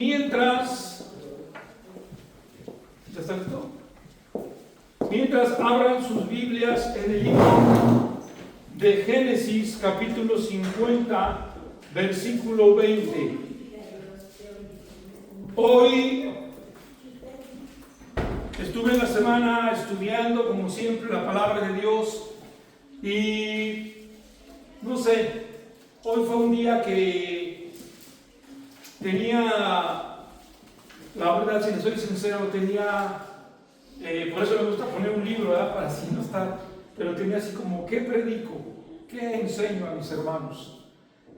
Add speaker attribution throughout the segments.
Speaker 1: Mientras, ¿ya está listo? Mientras abran sus Biblias en el libro de Génesis, capítulo 50, versículo 20. Hoy estuve en la semana estudiando, como siempre, la palabra de Dios y no sé, hoy fue un día que tenía, la verdad, si les soy sincero, tenía, por eso me gusta poner un libro, ¿verdad? Para así no estar, pero tenía así como, ¿qué predico? ¿Qué enseño a mis hermanos?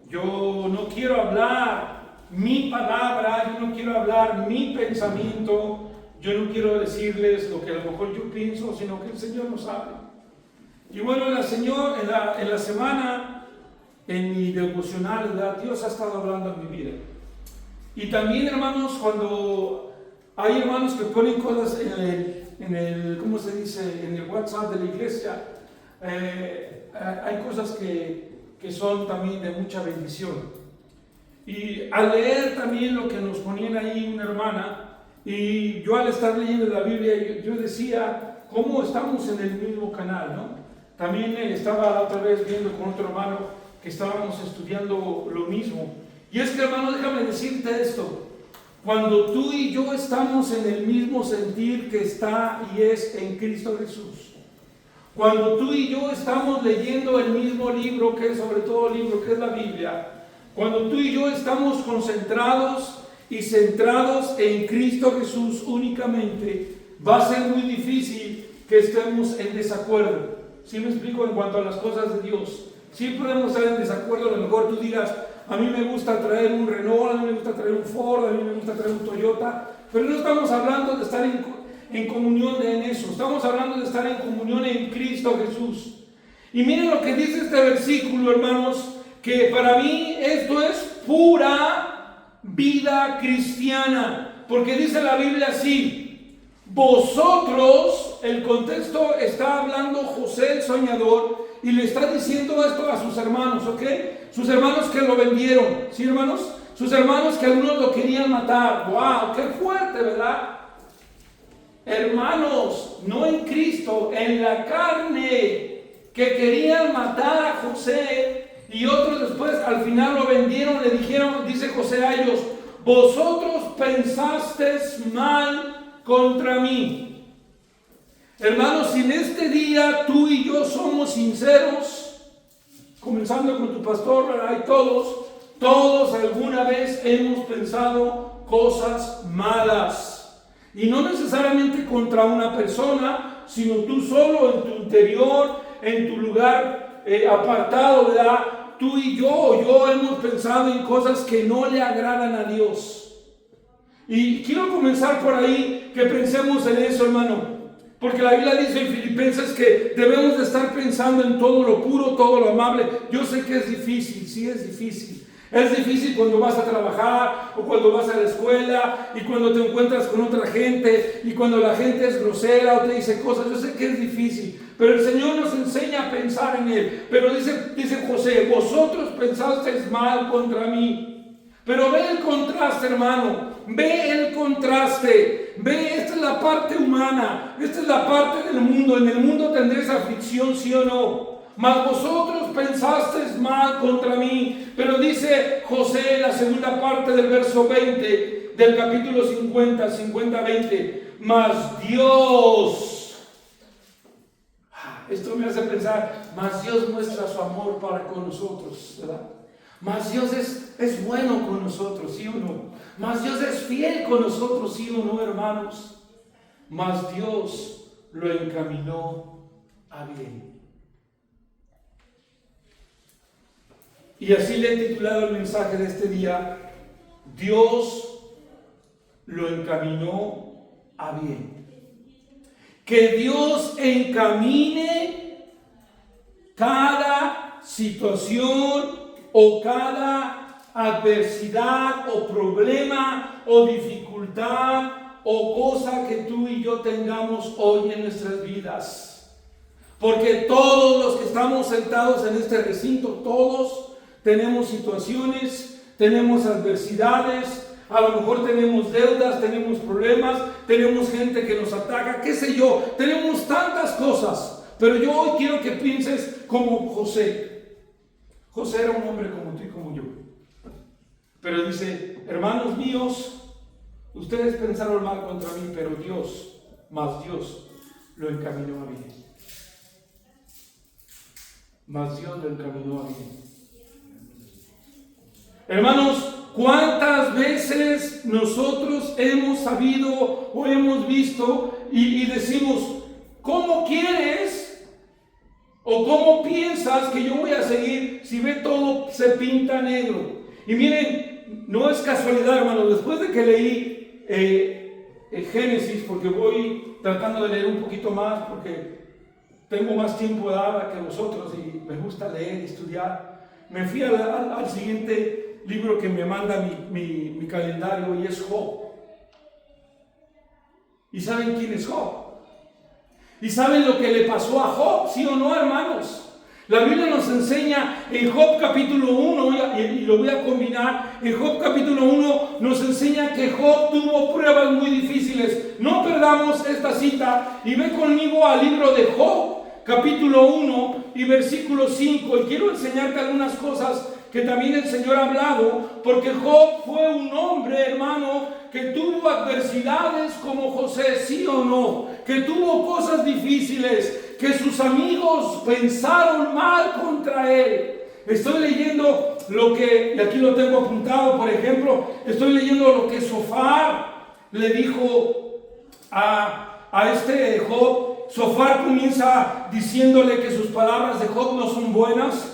Speaker 1: Yo no quiero hablar mi palabra, yo no quiero hablar mi pensamiento, yo no quiero decirles lo que a lo mejor yo pienso, sino que el Señor nos hable. Y bueno, en la semana, en mi devocional, ¿verdad? Dios ha estado hablando en mi vida. Y también, hermanos, cuando hay hermanos que ponen cosas en el ¿cómo se dice? En el WhatsApp de la iglesia, hay cosas que son también de mucha bendición. Y al leer también lo que nos ponían ahí una hermana, y yo al estar leyendo la Biblia, yo decía, ¿cómo estamos en el mismo canal, no? También estaba la otra vez viendo con otro hermano que estábamos estudiando lo mismo. Y es que, hermano, déjame decirte esto. Cuando tú y yo estamos en el mismo sentir que está y es en Cristo Jesús, cuando tú y yo estamos leyendo el mismo libro, que es sobre todo el libro que es la Biblia, cuando tú y yo estamos concentrados y centrados en Cristo Jesús únicamente, va a ser muy difícil que estemos en desacuerdo. ¿Sí me explico? En cuanto a las cosas de Dios, sí podemos estar en desacuerdo. A lo mejor tú digas, a mí me gusta traer un Renault, a mí me gusta traer un Ford, a mí me gusta traer un Toyota, pero no estamos hablando de estar en comunión en eso, estamos hablando de estar en comunión en Cristo Jesús. Y miren lo que dice este versículo, hermanos, que para mí esto es pura vida cristiana, porque dice la Biblia así: vosotros, el contexto está hablando José el soñador, y le está diciendo esto a sus hermanos, ¿ok? Sus hermanos que lo vendieron, ¿sí, hermanos? Sus hermanos que algunos lo querían matar. ¡Wow! ¡Qué fuerte!, ¿verdad? Hermanos, no en Cristo, en la carne, que querían matar a José, y otros después al final lo vendieron. Le dijeron, dice José a ellos: vosotros pensasteis mal contra mí. Hermanos, si en este día tú y yo somos sinceros, comenzando con tu pastor, ¿verdad? Y todos alguna vez hemos pensado cosas malas, y no necesariamente contra una persona, sino tú solo en tu interior, en tu lugar apartado, ¿verdad? Tú y yo hemos pensado en cosas que no le agradan a Dios. Y quiero comenzar por ahí, que pensemos en eso, hermano. Porque la Biblia dice en Filipenses que debemos de estar pensando en todo lo puro, todo lo amable. Yo sé que es difícil, sí es difícil. Es difícil cuando vas a trabajar o cuando vas a la escuela y cuando te encuentras con otra gente y cuando la gente es grosera o te dice cosas. Yo sé que es difícil, pero el Señor nos enseña a pensar en Él. Pero dice José: vosotros pensasteis mal contra mí. Pero ve el contraste, hermano. Ve el contraste. Ve, esta es la parte humana. Esta es la parte del mundo. En el mundo tendréis aflicción, sí o no. Mas vosotros pensasteis mal contra mí. Pero dice José en la segunda parte del verso 20 del capítulo 50-20. Mas Dios. Esto me hace pensar. Mas Dios muestra su amor para con nosotros, ¿verdad? Mas Dios es bueno con nosotros, ¿sí o no? Mas Dios es fiel con nosotros, ¿sí o no, hermanos? Mas Dios lo encaminó a bien. Y así le he titulado el mensaje de este día: Dios lo encaminó a bien. Que Dios encamine cada situación o cada adversidad o problema o dificultad o cosa que tú y yo tengamos hoy en nuestras vidas. Porque todos los que estamos sentados en este recinto, todos tenemos situaciones, tenemos adversidades, A lo mejor tenemos deudas, tenemos problemas, tenemos gente que nos ataca, qué sé yo, tenemos tantas cosas. Pero yo hoy quiero que pienses como José. José era un hombre como tú y como yo. Pero dice, hermanos míos, ustedes pensaron mal contra mí, pero Dios, más Dios, lo encaminó a bien. Más Dios lo encaminó a bien. Hermanos, ¿cuántas veces nosotros hemos sabido o hemos visto y decimos, ¿cómo quieres o cómo piensas que yo voy a seguir si ve todo se pinta negro? Y miren, no es casualidad, hermanos, después de que leí Génesis, porque voy tratando de leer un poquito más, porque tengo más tiempo de ahora que vosotros y me gusta leer y estudiar, me fui al siguiente libro que me manda mi calendario y es Job. ¿Y saben quién es Job? ¿Y saben lo que le pasó a Job? ¿Sí o no, hermanos? La Biblia nos enseña en Job capítulo 1, y lo voy a combinar, en Job capítulo 1 nos enseña que Job tuvo pruebas muy difíciles. No perdamos esta cita y ve conmigo al libro de Job, capítulo 1 y versículo 5. Y quiero enseñarte algunas cosas que también el Señor ha hablado, porque Job fue un hombre, hermano, que tuvo adversidades como José, sí o no, que tuvo cosas difíciles, que sus amigos pensaron mal contra él. Estoy leyendo lo que, y aquí lo tengo apuntado, por ejemplo, estoy leyendo lo que Sofar le dijo a este Job. Sofar comienza diciéndole que sus palabras de Job no son buenas.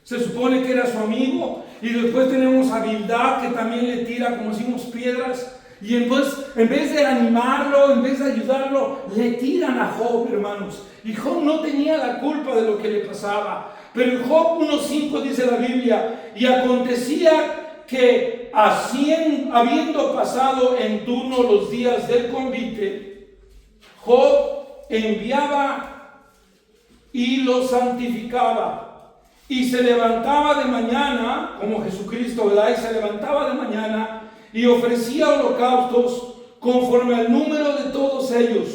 Speaker 1: Se supone que era su amigo. Y después tenemos a Bildad, que también le tira, como decimos, piedras. Y entonces, en vez de animarlo, en vez de ayudarlo, le tiran a Job, hermanos. Y Job no tenía la culpa de lo que le pasaba. Pero en Job 1:5 dice la Biblia: y acontecía que habiendo pasado en turno los días del convite, Job enviaba y lo santificaba. Y se levantaba de mañana, como Jesucristo, ¿verdad? Y se levantaba de mañana y ofrecía holocaustos conforme al número de todos ellos.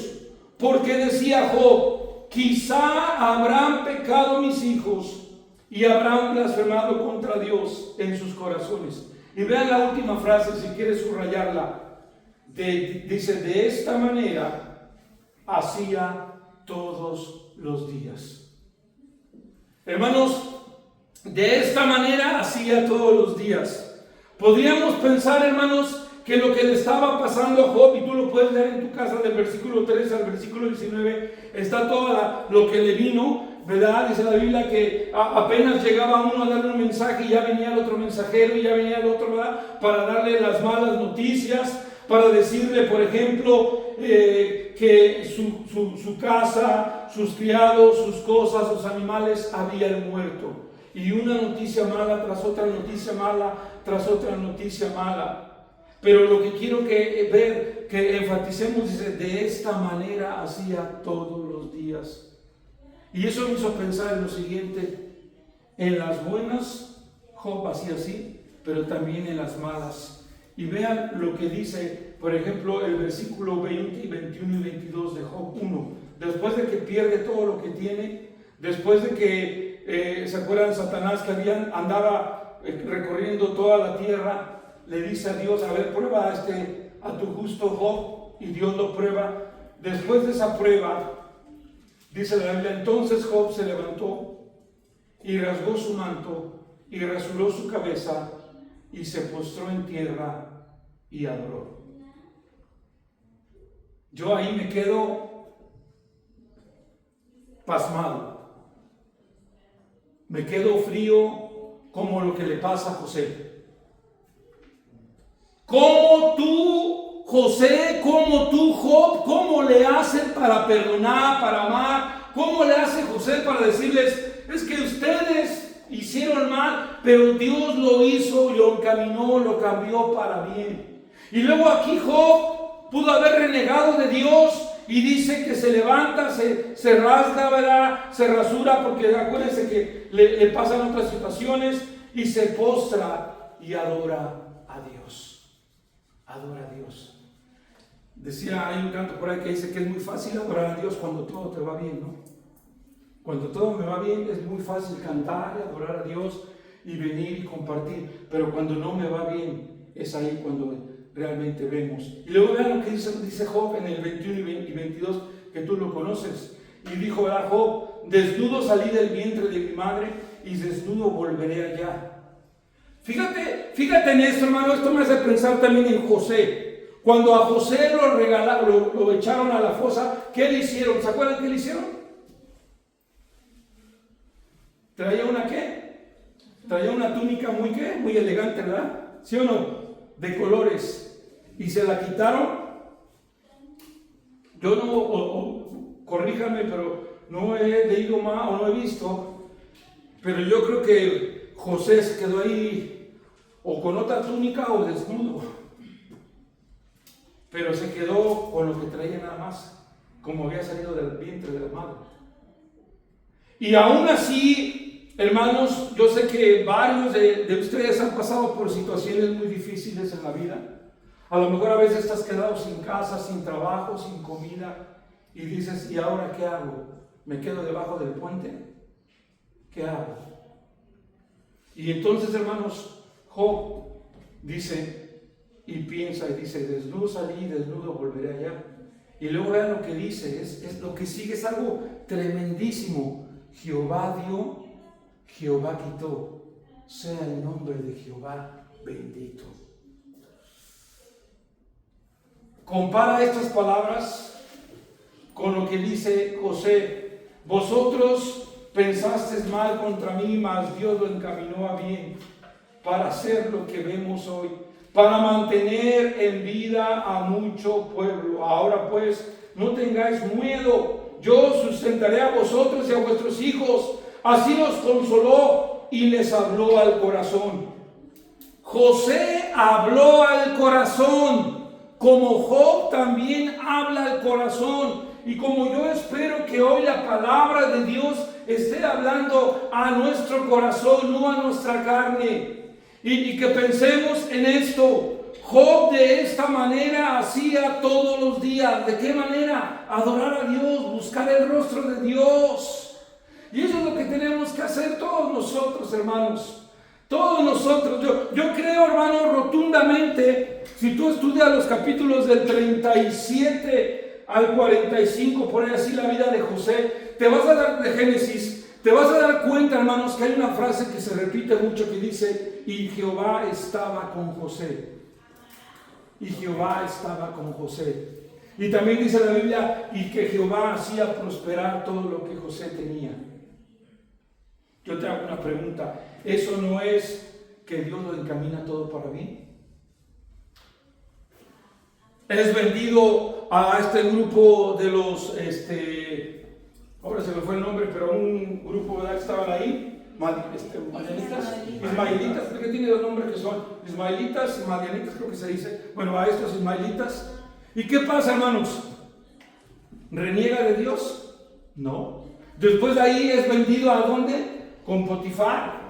Speaker 1: Porque decía Job: quizá habrán pecado mis hijos y habrán blasfemado contra Dios en sus corazones. Y vean la última frase, si quieres subrayarla. Dice: de esta manera hacía todos los días. Hermanos, de esta manera hacía todos los días. Podríamos pensar, hermanos, que lo que le estaba pasando a Job, y tú lo puedes leer en tu casa del versículo 13 al versículo 19, está todo lo que le vino, ¿verdad? Dice la Biblia que apenas llegaba uno a darle un mensaje y ya venía el otro mensajero y ya venía el otro, ¿verdad? Para darle las malas noticias, para decirle, por ejemplo, que su casa, sus criados, sus cosas, sus animales habían muerto. Y una noticia mala tras otra noticia mala, tras otra noticia mala. Pero lo que quiero que enfaticemos, dice: de esta manera hacía todos los días. Y eso me hizo pensar en lo siguiente: en las buenas, Job hacía así, pero también en las malas. Y vean lo que dice, por ejemplo, el versículo 20, 21 y 22 de Job 1. Después de que pierde todo lo que tiene, después de que, ¿se acuerdan Satanás que andaba recorriendo toda la tierra? Le dice a Dios: a ver, prueba a tu justo Job. Y Dios lo prueba. Después de esa prueba, dice la Biblia: entonces Job se levantó y rasgó su manto y rasuró su cabeza y se postró en tierra y adoró. Yo ahí me quedo pasmado. Me quedo frío como lo que le pasa a José. ¿Cómo tú, José, cómo tú, Job, cómo le hacen para perdonar, para amar? ¿Cómo le hace José para decirles: es que ustedes hicieron mal, pero Dios lo hizo, lo encaminó, lo cambió para bien? Y luego aquí Job pudo haber renegado de Dios y dice que se levanta, se rasga, ¿verdad? Se rasura, porque acuérdense que le pasan otras situaciones, y se postra y adora a Dios. Adora a Dios. Decía, hay un canto por ahí que dice que es muy fácil adorar a Dios cuando todo te va bien, ¿no? Cuando todo me va bien es muy fácil cantar y adorar a Dios y venir y compartir, pero cuando no me va bien es ahí cuando realmente vemos. Y luego vean lo que dice Job en el 21 y 22, que tú lo conoces. Y dijo, ¿verdad, Job? Desnudo salí del vientre de mi madre y desnudo volveré allá. Fíjate en esto, hermano. Esto me hace pensar también en José. Cuando a José lo regalaron, lo echaron a la fosa, ¿qué le hicieron? ¿Se acuerdan qué le hicieron? ¿Traía una qué? Traía una túnica muy elegante, ¿verdad? ¿Sí o no? De colores. Y se la quitaron. Yo no, corríjame, pero no he leído más o no he visto. Pero yo creo que José se quedó ahí o con otra túnica o desnudo. Pero se quedó con lo que traía nada más, como había salido del vientre de la madre. Y aún así, hermanos, yo sé que varios de ustedes han pasado por situaciones muy difíciles en la vida. A lo mejor a veces estás quedado sin casa, sin trabajo, sin comida, y dices, ¿y ahora qué hago? ¿Me quedo debajo del puente? ¿Qué hago? Y entonces, hermanos, Job dice y piensa y dice, desnudo salí, desnudo volveré allá. Y luego vean lo que dice, es lo que sigue, es algo tremendísimo. Jehová dio, Jehová quitó, sea el nombre de Jehová bendito. Compara estas palabras con lo que dice José. Vosotros pensasteis mal contra mí, mas Dios lo encaminó a bien para hacer lo que vemos hoy, para mantener en vida a mucho pueblo. Ahora pues, no tengáis miedo, yo sustentaré a vosotros y a vuestros hijos. Así los consoló y les habló al corazón. José habló al corazón, como Job también habla al corazón. Y como yo espero que hoy la palabra de Dios esté hablando a nuestro corazón, no a nuestra carne. Y que pensemos en esto. Job de esta manera hacía todos los días. ¿De qué manera? Adorar a Dios, buscar el rostro de Dios. Y eso es lo que tenemos que hacer todos nosotros, hermanos. Todos nosotros. Yo creo, hermano, rotundamente, si tú estudias los capítulos del 37 al 45, por ahí así la vida de José, te vas a dar de Génesis. Te vas a dar cuenta, hermanos, que hay una frase que se repite mucho que dice, y Jehová estaba con José. Y Jehová estaba con José. Y también dice la Biblia, y que Jehová hacía prosperar todo lo que José tenía. Yo te hago una pregunta, ¿eso no es que Dios lo encamina todo para bien? ¿Eres vendido a este grupo de los, ahora se me fue el nombre, pero un grupo, ¿verdad?, que estaban ahí, Ismaelitas, creo que tiene dos nombres que son Ismaelitas y Madianitas, creo que se dice. Bueno, a estos Ismaelitas. ¿Y qué pasa, hermanos? ¿Reniega de Dios? No. Después de ahí es vendido ¿a dónde? Con Potifar.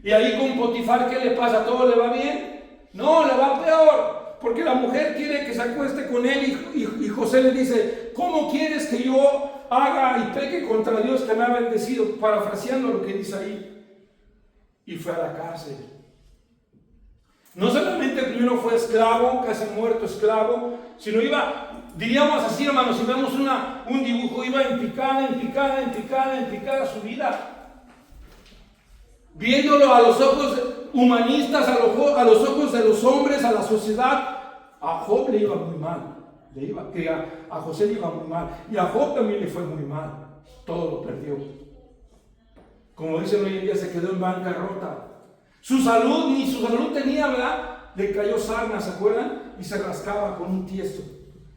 Speaker 1: Y ahí con Potifar, ¿qué le pasa? ¿Todo le va bien? No, le va peor. Porque la mujer quiere que se acueste con él y José le dice, ¿cómo quieres que yo haga y peque contra Dios que me ha bendecido? Parafraseando lo que dice ahí. Y fue a la cárcel. No solamente primero fue esclavo, casi muerto esclavo, sino iba, diríamos así, hermanos, si vemos un dibujo, iba en picada su vida. Viéndolo a los ojos humanistas, a los ojos de los hombres, a la sociedad, a Job le iba muy mal. A José le iba muy mal. Y a Job también le fue muy mal. Todo lo perdió. Como dicen hoy en día, se quedó en bancarrota. Ni su salud tenía, ¿verdad? Le cayó sarna, ¿se acuerdan? Y se rascaba con un tiesto.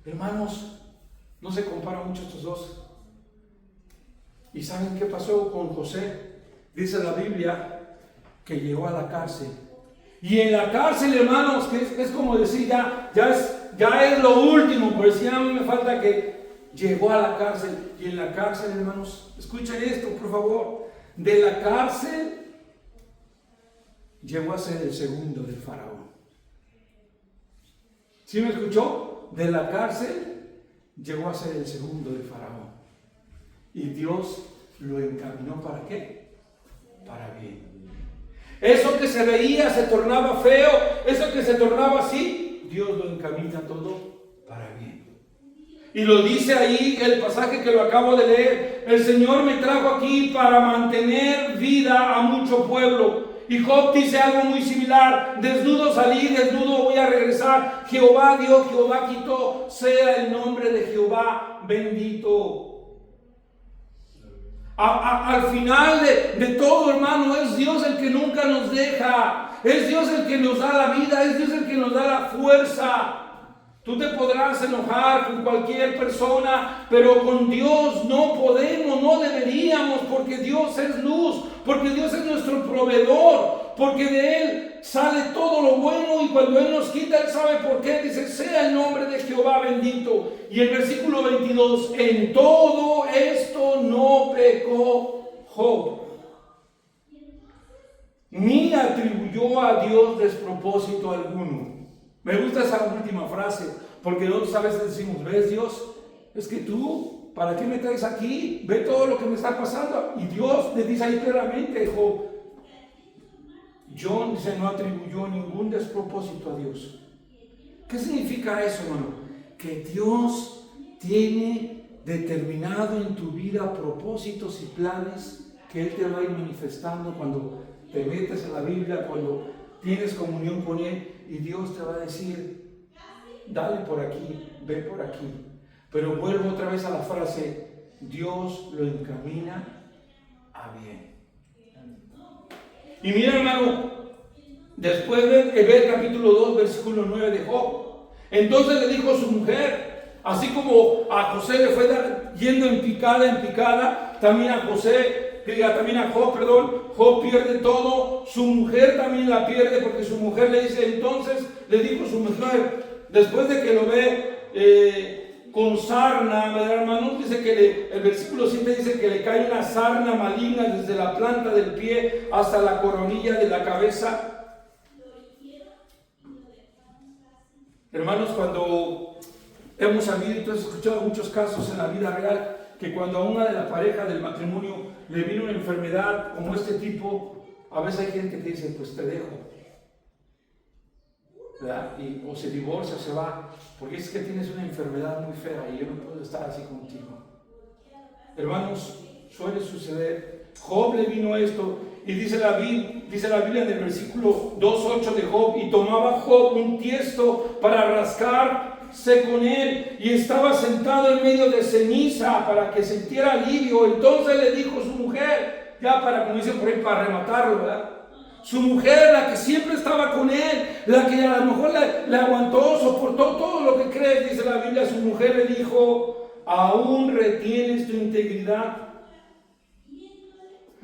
Speaker 1: Hermanos, no se compara mucho estos dos. ¿Y saben qué pasó con José? Dice la Biblia que llegó a la cárcel. Y en la cárcel, hermanos, que es como decir, ya es lo último, pero si ya me falta que llegó a la cárcel. Y en la cárcel, hermanos, escuchen esto, por favor. De la cárcel llegó a ser el segundo del faraón. ¿Sí me escuchó? De la cárcel llegó a ser el segundo de Faraón. Y Dios lo encaminó ¿para qué? Para bien. Eso que se veía se tornaba feo, eso que se tornaba así, Dios lo encamina todo para bien. Y lo dice ahí el pasaje que lo acabo de leer: el Señor me trajo aquí para mantener vida a mucho pueblo. Y Job dice algo muy similar: desnudo salí, desnudo voy a regresar. Jehová dio, Jehová quitó, sea el nombre de Jehová bendito. Al final de todo, hermano, es Dios el que nunca nos deja. Es Dios el que nos da la vida, es Dios el que nos da la fuerza. Tú te podrás enojar con cualquier persona, pero con Dios no podemos, no deberíamos, porque Dios es luz, porque Dios es nuestro proveedor, porque de Él sale todo lo bueno, y cuando Él nos quita, Él sabe por qué. Dice: sea el nombre de Jehová bendito. Y el versículo 22: en todo esto no pecó Job, ni atribuyó a Dios despropósito alguno. Me gusta esa última frase, porque nosotros a veces decimos: ves, Dios, es que tú, ¿para qué me traes aquí? Ve todo lo que me está pasando. Y Dios le dice ahí claramente: Job, John dice, no atribuyó ningún despropósito a Dios. ¿Qué significa eso, hermano? Que Dios tiene determinado en tu vida propósitos y planes que Él te va a ir manifestando cuando te metes a la Biblia, cuando tienes comunión con Él, y Dios te va a decir: dale por aquí, ve por aquí. Pero vuelvo otra vez a la frase: Dios lo encamina a bien. Y mira, hermano, después ve el capítulo 2, versículo 9 de Job. Entonces le dijo su mujer, así como a José le fue yendo en picada, también a Job, Job pierde todo, su mujer también la pierde, porque su mujer le dice, entonces le dijo su mujer, después de que lo ve con sarna, ¿verdad, hermanos? Dice que el versículo 7 dice que le cae una sarna maligna desde la planta del pie hasta la coronilla de la cabeza. Hermanos, cuando hemos sabido, y tú has escuchado muchos casos en la vida real, que cuando a una de la pareja del matrimonio le viene una enfermedad como este tipo, a veces hay gente que dice: pues te dejo, ¿verdad? O se divorcia o se va, porque es que tienes una enfermedad muy fea y yo no puedo estar así contigo. Hermanos, suele suceder. Job le vino esto, y dice la Biblia en el versículo 2:8 de Job: y tomaba Job un tiesto para rascarse con él, y estaba sentado en medio de ceniza para que sintiera alivio. Entonces le dijo su mujer, ya para, como dicen por ahí, para rematarlo, ¿verdad? Su mujer, la que siempre estaba con él, la que a lo mejor le aguantó, soportó todo lo que crees, dice la Biblia, su mujer le dijo: ¿aún retienes tu integridad?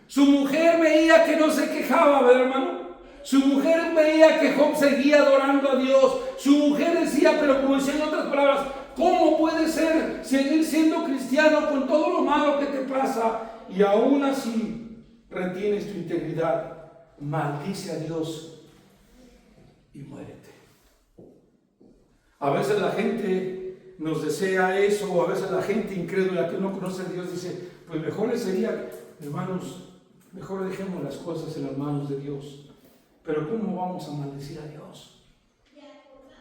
Speaker 1: Su mujer veía que no se quejaba, ¿verdad, hermano? Su mujer veía que Job seguía adorando a Dios. Su mujer decía, pero como decía en otras palabras, ¿cómo puede ser seguir siendo cristiano con todo lo malo que te pasa y aún así retienes tu integridad? Maldice a Dios y muérete. A veces la gente nos desea eso, o a veces la gente incrédula que no conoce a Dios dice: pues mejor sería, hermanos, mejor dejemos las cosas en las manos de Dios. Pero ¿cómo vamos a maldecir a Dios?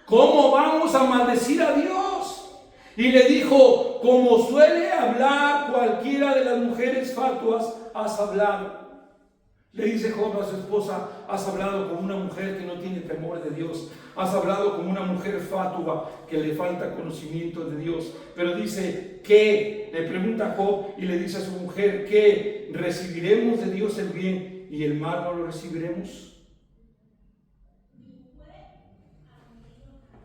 Speaker 1: ¿Cómo vamos a maldecir a Dios? Y le dijo: como suele hablar cualquiera de las mujeres fatuas, has hablado. Le dice Job a su esposa: has hablado como una mujer que no tiene temor de Dios. Has hablado como una mujer fatua que le falta conocimiento de Dios. Pero dice: ¿qué? Le pregunta Job y le dice a su mujer: ¿qué? ¿Recibiremos de Dios el bien y el mal no lo recibiremos?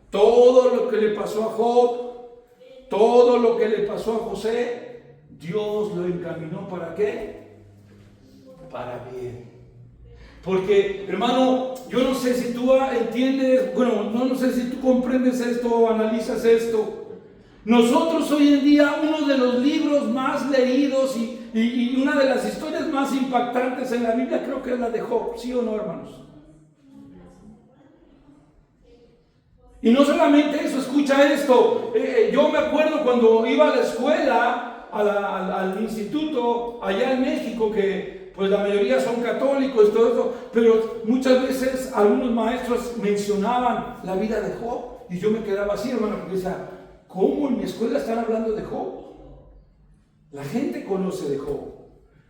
Speaker 1: Todo lo que le pasó a Job, todo lo que le pasó a José, Dios lo encaminó ¿para qué? Para bien. Porque, hermano, yo no sé si tú entiendes, bueno, no sé si tú comprendes esto o analizas esto. Nosotros hoy en día, uno de los libros más leídos y una de las historias más impactantes en la Biblia, creo que es la de Job, ¿sí o no, hermanos? Y no solamente eso, escucha esto. Yo me acuerdo cuando iba a la escuela, al instituto, allá en México, que pues la mayoría son católicos y todo eso, pero muchas veces algunos maestros mencionaban la vida de Job. Y yo me quedaba así, hermano, porque decía, ¿cómo en mi escuela están hablando de Job? La gente conoce de Job.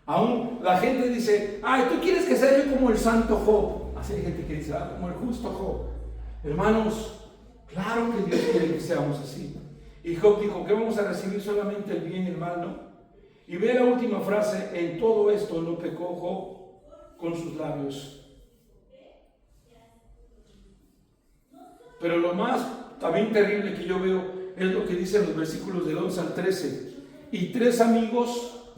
Speaker 1: Aún la gente dice, ay, ¿tú quieres que sea yo como el santo Job? Así hay gente que dice, como el justo Job. Hermanos, claro que Dios quiere que seamos así. Y Job dijo que vamos a recibir solamente el bien y el mal, ¿no? Y ve la última frase, en todo esto no pecó Job con sus labios. Pero lo más también terrible que yo veo es lo que dicen los versículos del 11 al 13. Y 3 amigos,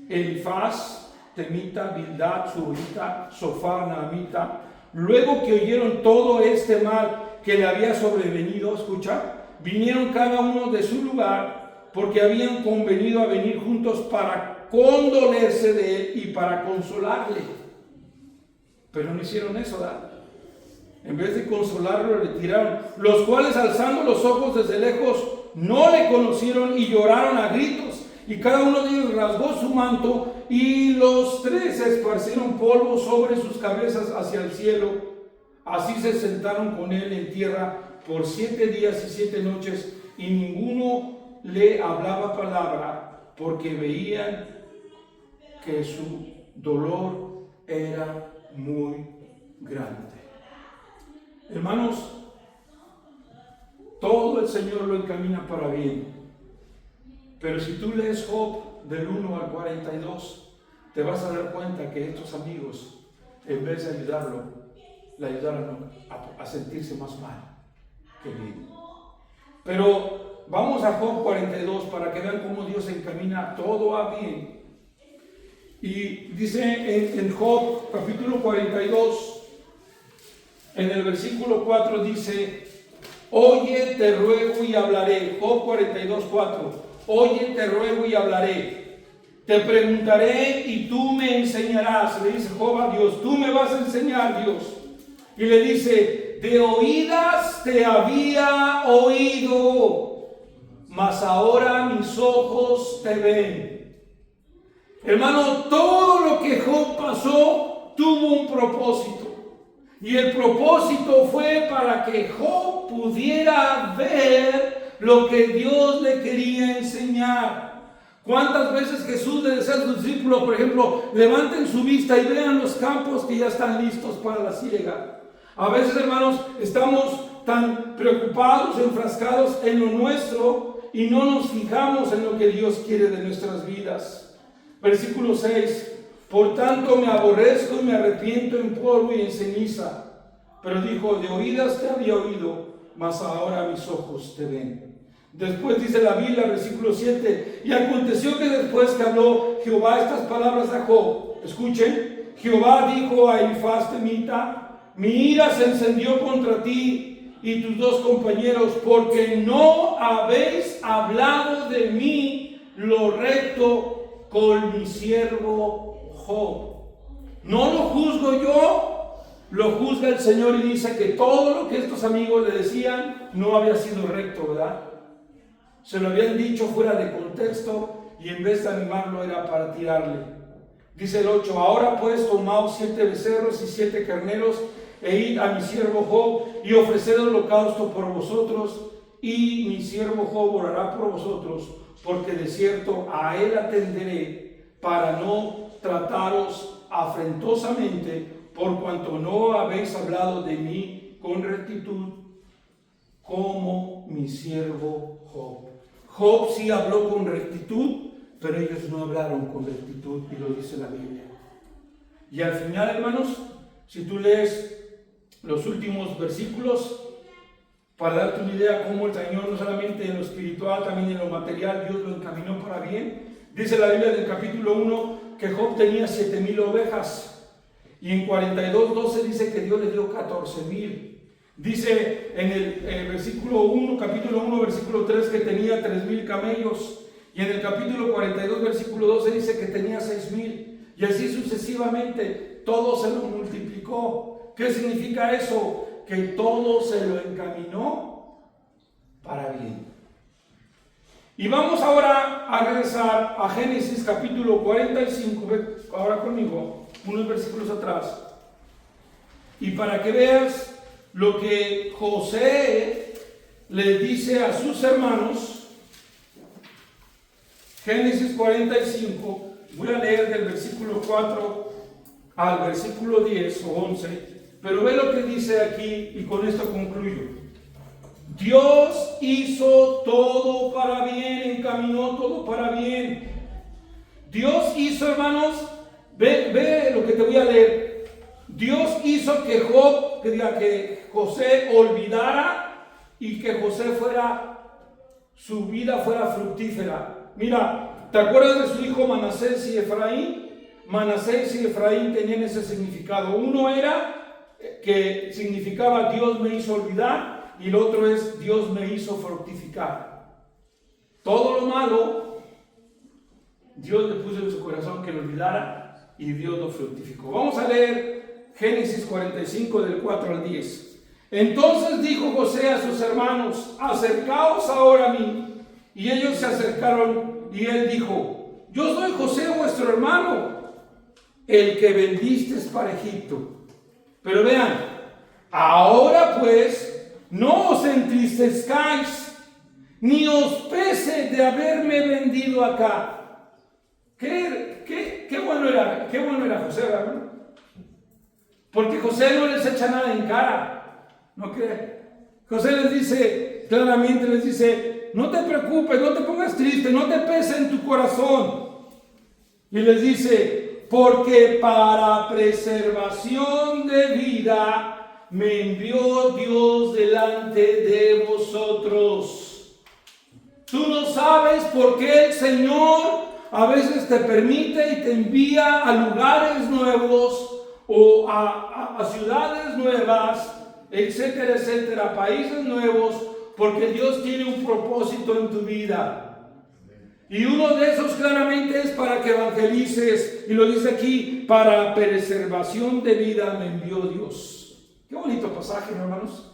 Speaker 1: Elifaz, Temita, Bildad, Surita, Sofar, Naamita, luego que oyeron todo este mal que le había sobrevenido, escucha, vinieron cada uno de su lugar, porque habían convenido a venir juntos para condolerse de él y para consolarle. Pero no hicieron eso, ¿verdad? En vez de consolarlo, le tiraron, los cuales alzando los ojos desde lejos, no le conocieron y lloraron a gritos. Y cada uno de ellos rasgó su manto y los 3 esparcieron polvo sobre sus cabezas hacia el cielo. Así se sentaron con él en tierra por 7 días y 7 noches y ninguno le hablaba palabra porque veían que su dolor era muy grande. Hermanos, todo el Señor lo encamina para bien. Pero si tú lees Job del 1 al 42, te vas a dar cuenta que estos amigos, en vez de ayudarlo, le ayudaron a sentirse más mal que bien. Pero vamos a Job 42 para que vean cómo Dios encamina todo a bien. Y dice en Job capítulo 42, en el versículo 4 dice, oye, te ruego y hablaré. Job 42, 4. Oye, te ruego y hablaré. Te preguntaré y tú me enseñarás. Le dice Job a Dios, tú me vas a enseñar, Dios. Y le dice, de oídas te había oído, mas ahora mis ojos te ven. Hermano, todo lo que Job pasó tuvo un propósito. Y el propósito fue para que Job pudiera ver lo que Dios le quería enseñar. ¿Cuántas veces Jesús le decía a sus discípulos, por ejemplo, levanten su vista y vean los campos que ya están listos para la siega? A veces, hermanos, estamos tan preocupados, enfrascados en lo nuestro y no nos fijamos en lo que Dios quiere de nuestras vidas. Versículo 6. Por tanto me aborrezco y me arrepiento en polvo y en ceniza. Pero dijo, de oídas te había oído, mas ahora mis ojos te ven. Después dice la Biblia, versículo 7, y aconteció que después que habló Jehová estas palabras a Job, escuchen, Jehová dijo a Elifaz Temita, mi ira se encendió contra ti y tus 2 compañeros, porque no habéis hablado de mí lo recto con mi siervo Job. No lo juzgo yo, lo juzga el Señor y dice que todo lo que estos amigos le decían no había sido recto, ¿verdad? Se lo habían dicho fuera de contexto y en vez de animarlo era para tirarle. Dice el 8, ahora pues tomaos 7 becerros y 7 carneros e id a mi siervo Job y ofreced holocausto por vosotros y mi siervo Job orará por vosotros, porque de cierto a él atenderé para no trataros afrentosamente, por cuanto no habéis hablado de mí con rectitud como mi siervo Job. Job sí habló con rectitud, pero ellos no hablaron con rectitud, y lo dice la Biblia. Y al final, hermanos, si tú lees los últimos versículos, para darte una idea cómo el Señor, no solamente en lo espiritual, también en lo material, Dios lo encaminó para bien. Dice la Biblia del capítulo 1 que Job tenía 7,000 ovejas, y en 42:12 dice que Dios le dio 14,000. Dice en el versículo 1, capítulo 1, versículo 3, que tenía 3,000 camellos, y en el capítulo 42, versículo 12 dice que tenía 6,000, y así sucesivamente, todo se lo multiplicó. ¿Qué significa eso? Que todo se lo encaminó para bien. Y vamos ahora a regresar a Génesis capítulo 45, ahora conmigo, unos versículos atrás. Y para que veas lo que José le dice a sus hermanos, Génesis 45, voy a leer del versículo 4 al versículo 10 o 11, pero ve lo que dice aquí y con esto concluyo. Dios hizo todo para bien, encaminó todo para bien. Dios hizo, hermanos, ve lo que te voy a leer. Dios hizo que que José olvidara y que su vida fuera fructífera. Mira, ¿te acuerdas de su hijo Manasés y Efraín? Manasés y Efraín tenían ese significado. Uno era que significaba Dios me hizo olvidar, y el otro es Dios me hizo fructificar. Todo lo malo, Dios le puso en su corazón que lo olvidara y Dios lo fructificó. Vamos a leer Génesis 45 del 4 al 10. Entonces dijo José a sus hermanos: acercaos ahora a mí. Y ellos se acercaron y él dijo: yo soy José vuestro hermano, el que vendisteis para Egipto. Pero vean, ahora pues no os entristezcáis, ni os pese de haberme vendido acá. Qué bueno era José, ¿verdad? Porque José no les echa nada en cara, ¿no cree? José les dice, claramente les dice: no te preocupes, no te pongas triste, no te pese en tu corazón. Y les dice: porque para preservación de vida me envió Dios delante de vosotros. Tú no sabes por qué el Señor a veces te permite y te envía a lugares nuevos o a ciudades nuevas, etcétera, etcétera, países nuevos, porque Dios tiene un propósito en tu vida. Y uno de esos claramente es para que evangelices, y lo dice aquí: para preservación de vida me envió Dios. Qué bonito pasaje, ¿no, hermanos?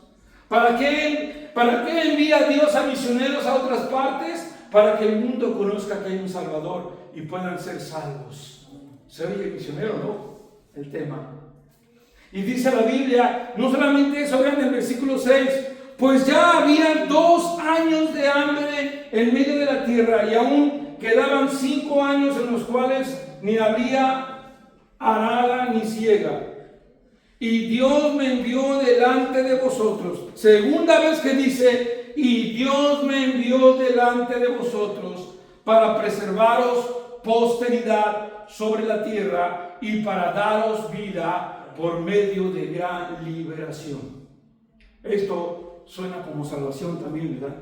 Speaker 1: ¿Para qué envía Dios a misioneros a otras partes? Para que el mundo conozca que hay un Salvador y puedan ser salvos. ¿Se oye misionero, no? El tema. Y dice la Biblia, no solamente eso, vean el versículo 6, pues ya había 2 años de hambre en medio de la tierra, y aún quedaban 5 años en los cuales ni habría arada ni siega. Y Dios me envió delante de vosotros. Segunda vez que dice: y Dios me envió delante de vosotros para preservaros posteridad sobre la tierra y para daros vida por medio de gran liberación. Esto suena como salvación también, ¿verdad?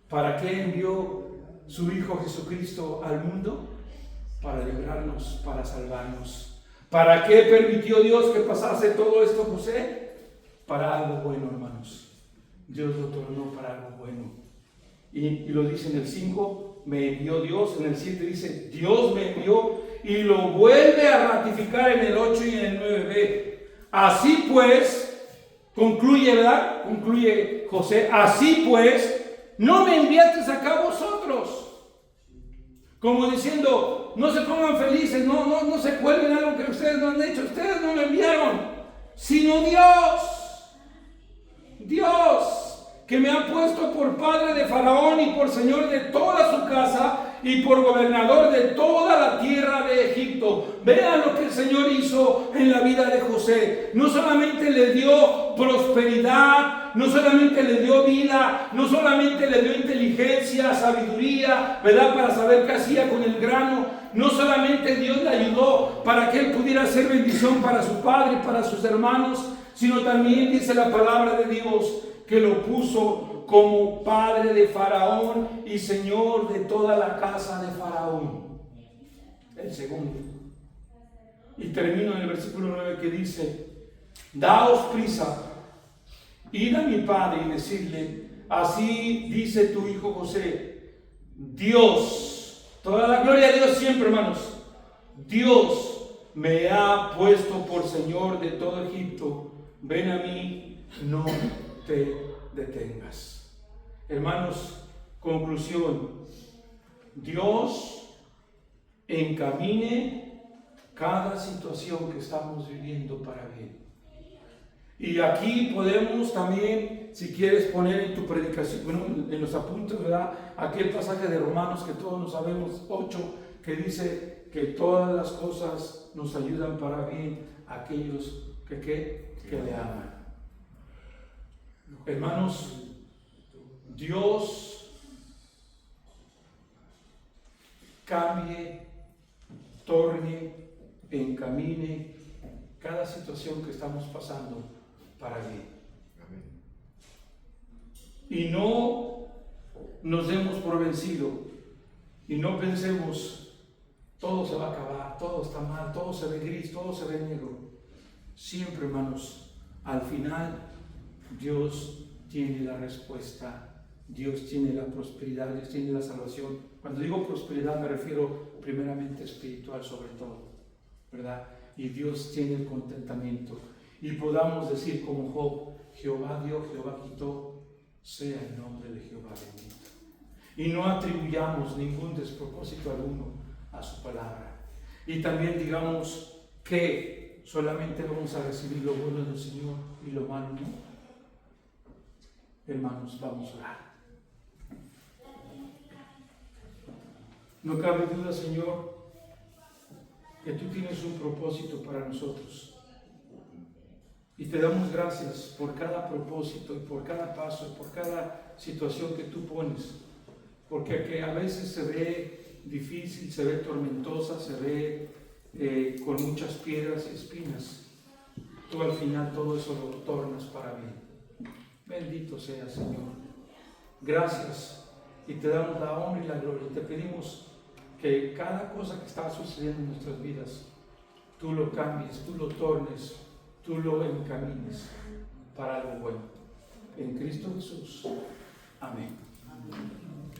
Speaker 1: ¿Para qué envió su Hijo Jesucristo al mundo? Para librarnos, para salvarnos. ¿Para qué permitió Dios que pasase todo esto, José? Para algo bueno, hermanos. Dios lo tornó para algo bueno. Y lo dice en el 5, me envió Dios. En el 7 dice, Dios me envió. Y lo vuelve a ratificar en el 8 y en el 9b. Así pues, concluye, ¿verdad? Concluye José. Así pues, no me enviasteis acá vosotros. Como diciendo, no se pongan felices, no se cuelguen algo que ustedes no han hecho. Ustedes no me enviaron, sino Dios, que me ha puesto por padre de Faraón y por señor de toda su casa y por gobernador de toda la tierra de Egipto. Vean lo que el Señor hizo en la vida de José. No solamente le dio prosperidad, no solamente le dio vida, no solamente le dio inteligencia, sabiduría, ¿verdad? Para saber qué hacía con el grano. No solamente Dios le ayudó para que él pudiera ser bendición para su padre y para sus hermanos, sino también dice la palabra de Dios que lo puso como padre de Faraón y señor de toda la casa de Faraón. El segundo. Y termino en el versículo 9 que dice: daos prisa, id a mi padre y decirle: así dice tu hijo José, Dios, toda la gloria a Dios siempre, hermanos, Dios me ha puesto por señor de todo Egipto, ven a mí, no te detengas. Hermanos, conclusión. Dios encamine cada situación que estamos viviendo para bien. Y aquí podemos también, si quieres poner en tu predicación, bueno, en los apuntes, ¿verdad? Aquel pasaje de Romanos que todos nos sabemos, 8, que dice que todas las cosas nos ayudan para bien a aquellos que le aman. Hermanos, Dios cambie, torne, encamine cada situación que estamos pasando para bien. Y no nos demos por vencido y no pensemos todo se va a acabar, todo está mal, todo se ve gris, todo se ve negro. Siempre, hermanos, al final Dios tiene la respuesta, Dios tiene la prosperidad, Dios tiene la salvación. Cuando digo prosperidad me refiero primeramente espiritual sobre todo, ¿verdad? Y Dios tiene el contentamiento. Y podamos decir como Job, Jehová dio, Jehová quitó, sea el nombre de Jehová bendito. Y no atribuyamos ningún despropósito alguno a su palabra. Y también digamos que solamente vamos a recibir lo bueno del Señor y lo malo no. Hermanos, vamos a orar. No cabe duda, Señor, que tú tienes un propósito para nosotros. Y te damos gracias por cada propósito y por cada paso, por cada situación que tú pones. Porque a veces se ve difícil, se ve tormentosa, se ve con muchas piedras y espinas. Tú al final todo eso lo tornas para bien. Bendito sea, Señor. Gracias. Y te damos la honra y la gloria. Y te pedimos que cada cosa que está sucediendo en nuestras vidas, tú lo cambies, tú lo tornes, tú lo encamines para algo bueno. En Cristo Jesús. Amén.